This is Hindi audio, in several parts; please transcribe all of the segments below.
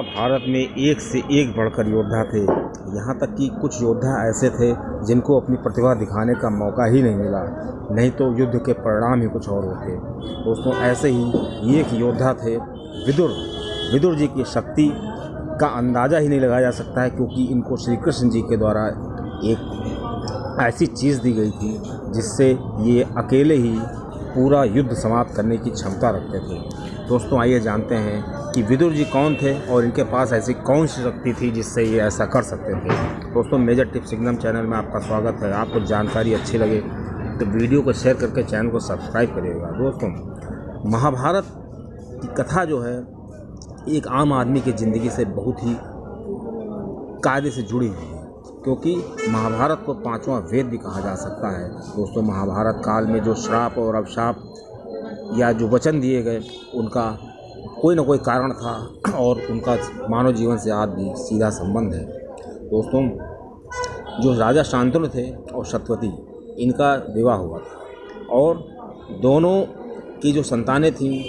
महाभारत में एक से एक बढ़कर योद्धा थे। यहाँ तक कि कुछ योद्धा ऐसे थे जिनको अपनी प्रतिभा दिखाने का मौका ही नहीं मिला, नहीं तो युद्ध के परिणाम ही कुछ और होते। दोस्तों, ऐसे ही एक योद्धा थे विदुर। विदुर जी की शक्ति का अंदाज़ा ही नहीं लगाया जा सकता है, क्योंकि इनको श्री कृष्ण जी के द्वारा एक ऐसी चीज़ दी गई थी जिससे ये अकेले ही पूरा युद्ध समाप्त करने की क्षमता रखते थे। दोस्तों, आइए जानते हैं कि विदुर जी कौन थे और इनके पास ऐसी कौन सी शक्ति थी जिससे ये ऐसा कर सकते थे। दोस्तों, मेजर टिप्स सिग्नम चैनल में आपका स्वागत है। आपको जानकारी अच्छी लगे तो वीडियो को शेयर करके चैनल को सब्सक्राइब करिएगा। दोस्तों, महाभारत की कथा जो है एक आम आदमी की ज़िंदगी से बहुत ही कायदे से जुड़ी हुई है, क्योंकि महाभारत को पांचवा वेद भी कहा जा सकता है। दोस्तों, महाभारत काल में जो श्राप और अभिशाप या जो वचन दिए गए उनका कोई ना कोई कारण था और उनका मानव जीवन से आज भी सीधा संबंध है। दोस्तों, जो राजा शांतनु थे और सत्यवती, इनका विवाह हुआ था और दोनों की जो संतानें थीं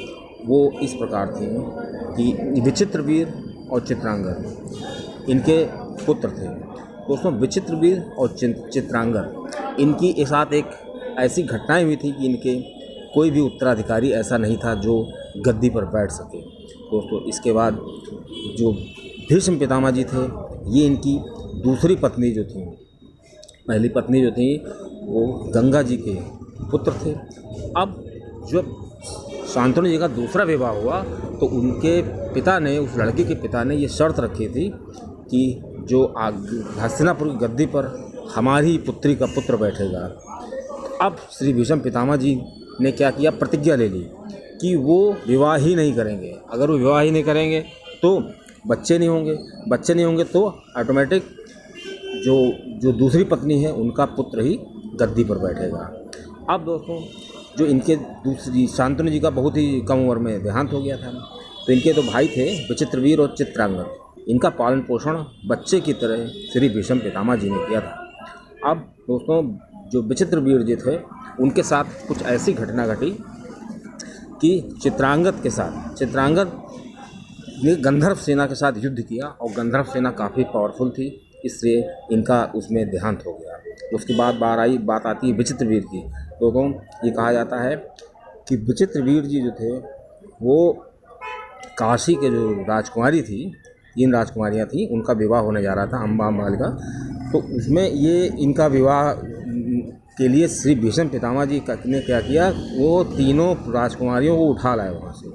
वो इस प्रकार थीं कि विचित्रवीर और चित्रांगद इनके पुत्र थे। दोस्तों, विचित्रवीर और चित्रांगद इनकी एक साथ एक ऐसी घटनाएं हुई थी कि इनके कोई भी उत्तराधिकारी ऐसा नहीं था जो गद्दी पर बैठ सके। दोस्तों, इसके बाद जो भीष्म पितामह जी थे, ये इनकी दूसरी पत्नी जो थी, पहली पत्नी जो थी वो गंगा जी के पुत्र थे। अब जब शांतनु जी का दूसरा विवाह हुआ तो उनके पिता ने, उस लड़की के पिता ने ये शर्त रखी थी कि जो हस्तिनापुर की गद्दी पर हमारी पुत्री का पुत्र बैठेगा। अब श्री भीष्म पितामह जी ने क्या किया, प्रतिज्ञा ले ली कि वो विवाह ही नहीं करेंगे। अगर वो विवाह ही नहीं करेंगे तो बच्चे नहीं होंगे, बच्चे नहीं होंगे तो ऑटोमेटिक जो दूसरी पत्नी है उनका पुत्र ही गद्दी पर बैठेगा। अब दोस्तों, जो इनके दूसरी शांतनु जी का बहुत ही कम उम्र में देहांत हो गया था, तो इनके दो भाई थे विचित्रवीर और चित्रांगद। इनका पालन पोषण बच्चे की तरह श्री भीष्म पितामह जी ने किया था। अब दोस्तों, जो विचित्रवीर जी थे उनके साथ कुछ ऐसी घटना घटी कि चित्रांगद ने गंधर्व सेना के साथ युद्ध किया और गंधर्व सेना काफ़ी पावरफुल थी, इसलिए इनका उसमें देहांत हो गया। उसके बाद बात आती है विचित्रवीर की। दोस्तों, ये कहा जाता है कि विचित्रवीर जी जो थे वो काशी के जो राजकुमारी थी, 3 राजकुमारियाँ थीं, उनका विवाह होने जा रहा था, अम्बा अम्बालिका। तो उसमें ये इनका विवाह के लिए श्री भीष्म पितामह जी ने क्या किया, वो तीनों राजकुमारियों को उठा लाए वहाँ से।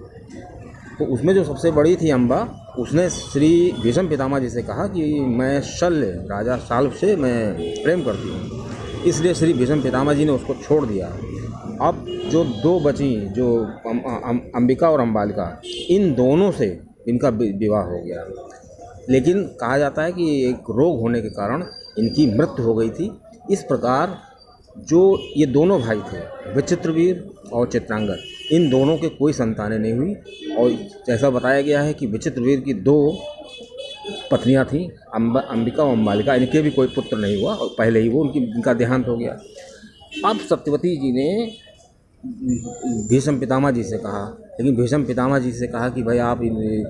तो उसमें जो सबसे बड़ी थी अम्बा, उसने श्री भीष्म पितामह जी से कहा कि मैं शल्य राजा शाल्व से मैं प्रेम करती हूँ, इसलिए श्री भीष्म पितामह जी ने उसको छोड़ दिया। अब जो 2 बची, जो अंबिका और अम्बालिका, इन दोनों से इनका विवाह हो गया। लेकिन कहा जाता है कि एक रोग होने के कारण इनकी मृत्यु हो गई थी। इस प्रकार जो ये दोनों भाई थे विचित्रवीर और चित्रांगद, इन दोनों के कोई संतानें नहीं हुई। और जैसा बताया गया है कि विचित्रवीर की 2 पत्नियां थीं, अंबिका और अम्बालिका, इनके भी कोई पुत्र नहीं हुआ और पहले ही इनका देहांत हो गया। अब सत्यवती जी ने भीष्म पितामह जी से कहा, लेकिन भीष्म पितामह जी से कहा कि भाई आप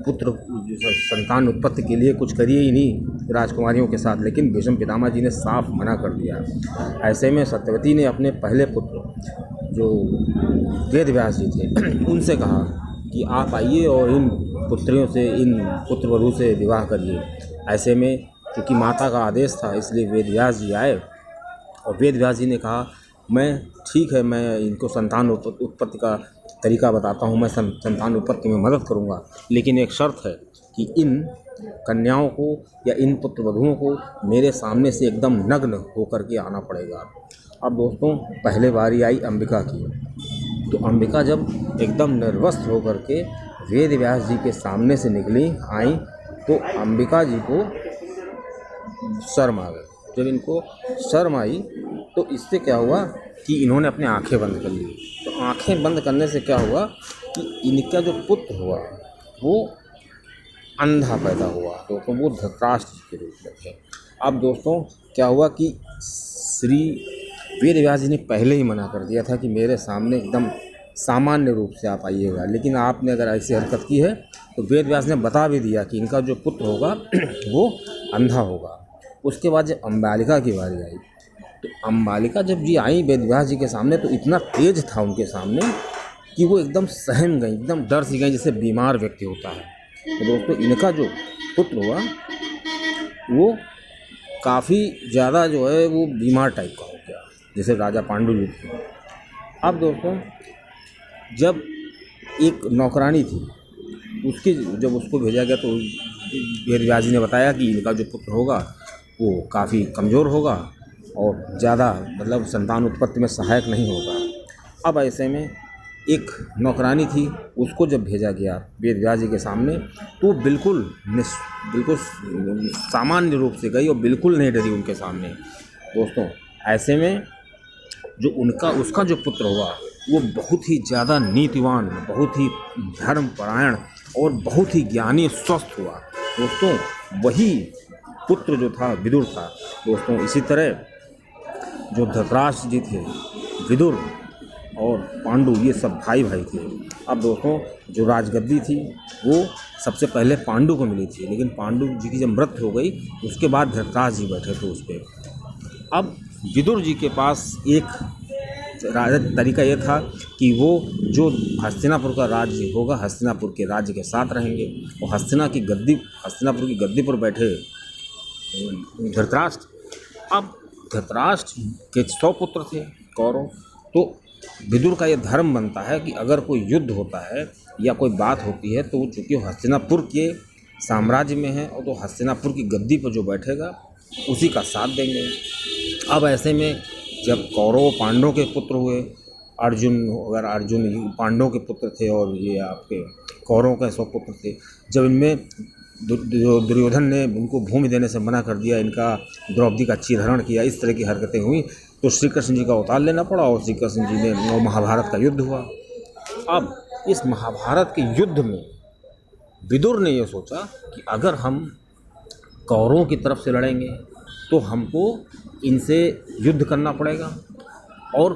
पुत्र संतान उत्पत्ति के लिए कुछ करिए ही नहीं राजकुमारियों के साथ। लेकिन भीष्म पितामह जी ने साफ मना कर दिया। ऐसे में सत्यवती ने अपने पहले पुत्र जो वेद व्यास जी थे उनसे कहा कि आप आइए और इन पुत्रियों से, इन पुत्रवधू से विवाह करिए। ऐसे में चूँकि माता का आदेश था, इसलिए वेद व्यास जी आए और वेद व्यास जी ने कहा, मैं ठीक है, मैं इनको संतान उत्पत्ति का तरीका बताता हूँ, मैं संतान उत्पत्ति में मदद करूँगा, लेकिन एक शर्त है कि इन कन्याओं को या इन पुत्रवधुओं को मेरे सामने से एकदम नग्न होकर के आना पड़ेगा। अब दोस्तों, पहले बारी आई अंबिका की। तो अंबिका जब एकदम निर्वस्त्र होकर के वेद व्यास जी के सामने से आई तो अंबिका जी को शर्म आ गई। जब इनको शर्म आई तो इससे क्या हुआ कि इन्होंने अपनी आंखें बंद कर ली। तो आंखें बंद करने से क्या हुआ कि इनका जो पुत्र हुआ वो अंधा पैदा हुआ। तो वो धृतराष्ट्र के रूप में थे। अब दोस्तों, क्या हुआ कि श्री वेद व्यास जी ने पहले ही मना कर दिया था कि मेरे सामने एकदम सामान्य रूप से आप आइएगा, लेकिन आपने अगर ऐसी हरकत की है तो वेद व्यास ने बता भी दिया कि इनका जो पुत्र होगा वो अंधा होगा। उसके बाद जब अम्बालिका की बारी आई तो अम्बालिका जब जी आई वेद व्यास जी के सामने तो इतना तेज था उनके सामने कि वो एकदम सहम गई, एकदम डर सी गई जैसे बीमार व्यक्ति होता है। तो दोस्तों इनका जो पुत्र हुआ वो काफ़ी ज़्यादा जो है वो बीमार टाइप का हो गया, जैसे राजा पांडु जी थे। अब दोस्तों जब एक नौकरानी थी उसकी जब उसको भेजा गया तो वेद व्यास जी ने बताया कि इनका जो पुत्र होगा वो काफ़ी कमज़ोर होगा और ज़्यादा मतलब संतान उत्पत्ति में सहायक नहीं होगा। अब ऐसे में एक नौकरानी थी उसको जब भेजा गया वेद व्यास जी के सामने तो बिल्कुल सामान्य रूप से गई और बिल्कुल नहीं डरी उनके सामने। दोस्तों ऐसे में जो उसका जो पुत्र हुआ वो बहुत ही ज़्यादा नीतिवान, बहुत ही धर्मपरायण और बहुत ही ज्ञानी स्वस्थ हुआ। दोस्तों वही पुत्र जो था विदुर था। दोस्तों इसी तरह जो धृतराष्ट्र जी थे, विदुर और पांडु ये सब भाई भाई थे। अब दोस्तों जो राजगद्दी थी वो सबसे पहले पांडु को मिली थी, लेकिन पांडु जी की जब मृत्यु हो गई उसके बाद धृतराष्ट्र जी बैठे थे उस पर। अब विदुर जी के पास एक तरीका ये था कि वो जो हस्तिनापुर का राज्य होगा हस्तिनापुर के राज्य के साथ रहेंगे और हस्तिनापुर की गद्दी पर बैठे धृतराष्ट्र। अब धृतराष्ट्र के 100 पुत्र थे कौरव, तो विदुर का ये धर्म बनता है कि अगर कोई युद्ध होता है या कोई बात होती है तो चूँकि हस्तिनापुर के साम्राज्य में है और तो हस्तिनापुर की गद्दी पर जो बैठेगा उसी का साथ देंगे। अब ऐसे में जब कौरव पांडवों के पुत्र हुए, अर्जुन पांडवों के पुत्र थे और ये आपके कौरवों के 100 पुत्र थे, जब इनमें दुर्योधन ने उनको भूमि देने से मना कर दिया, इनका द्रौपदी का चीरहरण किया, इस तरह की हरकतें हुई तो श्री कृष्ण जी का अवतार लेना पड़ा और श्री कृष्ण जी ने महाभारत का युद्ध हुआ। अब इस महाभारत के युद्ध में विदुर ने यह सोचा कि अगर हम कौरवों की तरफ से लड़ेंगे तो हमको इनसे युद्ध करना पड़ेगा। और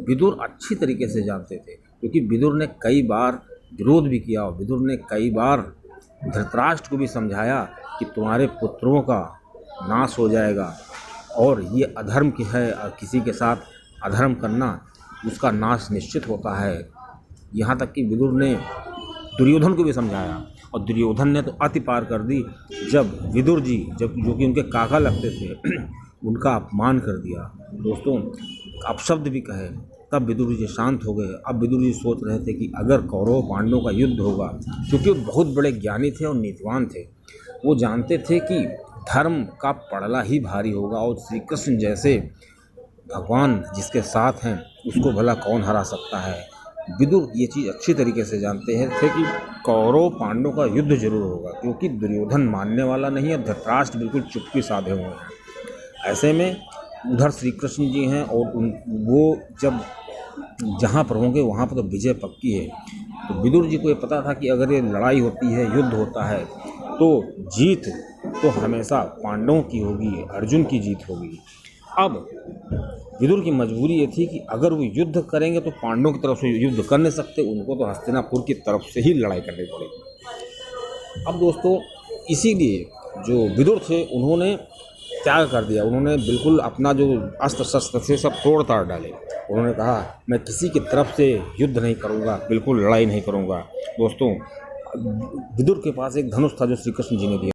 विदुर अच्छी तरीके से जानते थे क्योंकि विदुर ने कई बार विरोध भी किया और विदुर ने कई बार धृतराष्ट्र को भी समझाया कि तुम्हारे पुत्रों का नाश हो जाएगा और ये अधर्म की है और किसी के साथ अधर्म करना उसका नाश निश्चित होता है। यहाँ तक कि विदुर ने दुर्योधन को भी समझाया और दुर्योधन ने तो अति पार कर दी जब विदुर जी जो कि उनके काका लगते थे उनका अपमान कर दिया। दोस्तों अपशब्द भी कहे तब विदुर जी शांत हो गए। अब विदुर जी सोच रहे थे कि अगर कौरव पांडवों का युद्ध होगा, क्योंकि वो बहुत बड़े ज्ञानी थे और नीतिवान थे, वो जानते थे कि धर्म का पड़ला ही भारी होगा और श्री कृष्ण जैसे भगवान जिसके साथ हैं उसको भला कौन हरा सकता है। विदुर ये चीज़ अच्छी तरीके से जानते हैं थे कि कौरव पांडवों का युद्ध जरूर होगा, क्योंकि दुर्योधन मानने वाला नहीं है, धृतराष्ट्र बिल्कुल चुप्पी साधे हुए हैं। ऐसे में उधर श्री कृष्ण जी हैं और वो जब जहाँ पर होंगे वहाँ पर तो विजय पक्की है। तो विदुर जी को ये पता था कि अगर ये लड़ाई होती है, युद्ध होता है तो जीत तो हमेशा पांडवों की होगी, अर्जुन की जीत होगी। अब विदुर की मजबूरी ये थी कि अगर वो युद्ध करेंगे तो पांडवों की तरफ से युद्ध कर नहीं सकते, उनको तो हस्तिनापुर की तरफ से ही लड़ाई करनी पड़ेगी। अब दोस्तों इसीलिए जो विदुर थे उन्होंने त्याग कर दिया, उन्होंने बिल्कुल अपना जो अस्त्र शस्त्र थे सब तोड़ ताड़ डाले। उन्होंने कहा मैं किसी की तरफ से युद्ध नहीं करूँगा, बिल्कुल लड़ाई नहीं करूँगा। दोस्तों विदुर के पास एक धनुष था जो श्री कृष्ण जी ने दिया।